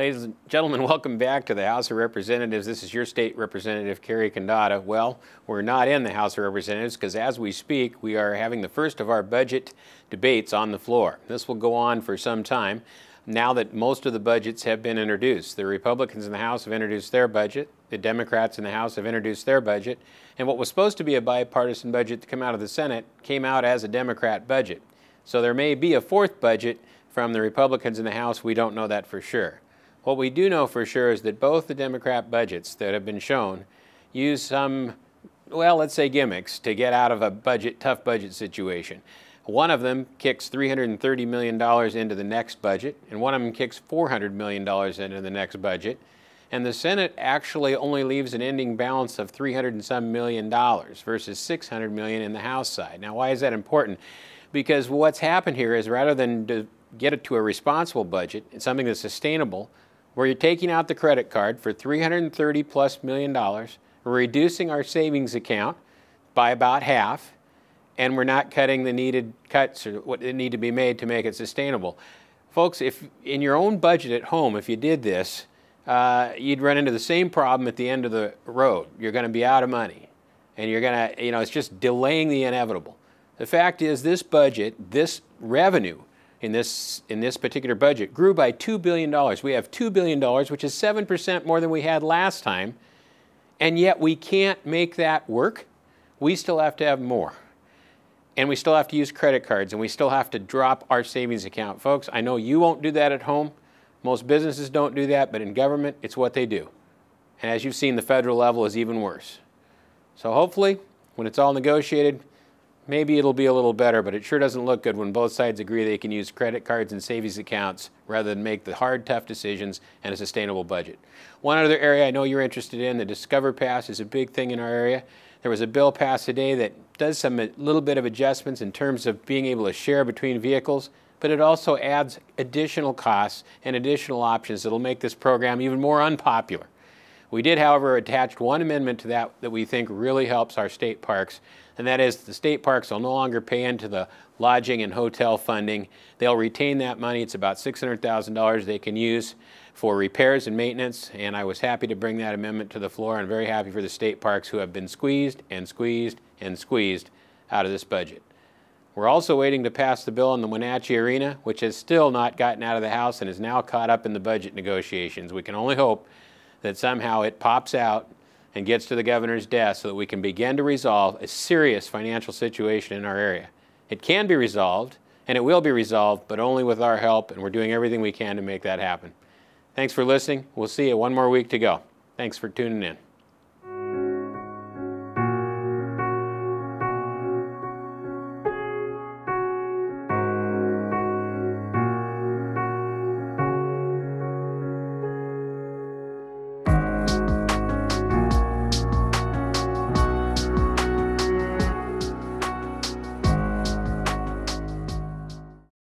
Ladies and gentlemen, welcome back to the House of Representatives. This is your state representative, Kerry Condotta. Well, we're not in the House of Representatives because as we speak, we are having the first of our budget debates on the floor. This will go on for some time now that most of the budgets have been introduced. The Republicans in the House have introduced their budget. The Democrats in the House have introduced their budget. And what was supposed to be a bipartisan budget to come out of the Senate came out as a Democrat budget. So there may be a fourth budget from the Republicans in the House. We don't know that for sure. What we do know for sure is that both the Democrat budgets that have been shown use some, well, let's say gimmicks to get out of a tough budget situation. One of them kicks $330 million into the next budget, and one of them kicks $400 million into the next budget. And the Senate actually only leaves an ending balance of $300 and some million versus $600 million in the House side. Now, why is that important? Because what's happened here is rather than to get it to a responsible budget, it's something that's sustainable, where you're taking out the credit card for $330+ million, we're reducing our savings account by about half, and we're not cutting the needed cuts or what need to be made to make it sustainable. Folks, if in your own budget at home, if you did this, you'd run into the same problem at the end of the road. You're going to be out of money, and you're going to, it's just delaying the inevitable. The fact is, this budget, this revenue in this particular budget grew by $2 billion. We have $2 billion, which is 7% more than we had last time, and yet we can't make that work. We still have to have more. And we still have to use credit cards, and we still have to drop our savings account. Folks, I know you won't do that at home. Most businesses don't do that, but in government, it's what they do. And as you've seen, the federal level is even worse. So hopefully, when it's all negotiated, maybe it'll be a little better, but it sure doesn't look good when both sides agree they can use credit cards and savings accounts rather than make the hard, tough decisions and a sustainable budget. One other area I know you're interested in, the Discover Pass is a big thing in our area. There was a bill passed today that does a little bit of adjustments in terms of being able to share between vehicles, but it also adds additional costs and additional options that will make this program even more unpopular. We did, however, attach one amendment to that we think really helps our state parks, and that is the state parks will no longer pay into the lodging and hotel funding. They'll retain that money. It's about $600,000 they can use for repairs and maintenance, and I was happy to bring that amendment to the floor. I'm very happy for the state parks who have been squeezed and squeezed and squeezed out of this budget. We're also waiting to pass the bill on the Wenatchee Arena, which has still not gotten out of the House and is now caught up in the budget negotiations. We can only hope that somehow it pops out and gets to the governor's desk so that we can begin to resolve a serious financial situation in our area. It can be resolved, and it will be resolved, but only with our help, and we're doing everything we can to make that happen. Thanks for listening. We'll see you one more week to go. Thanks for tuning in.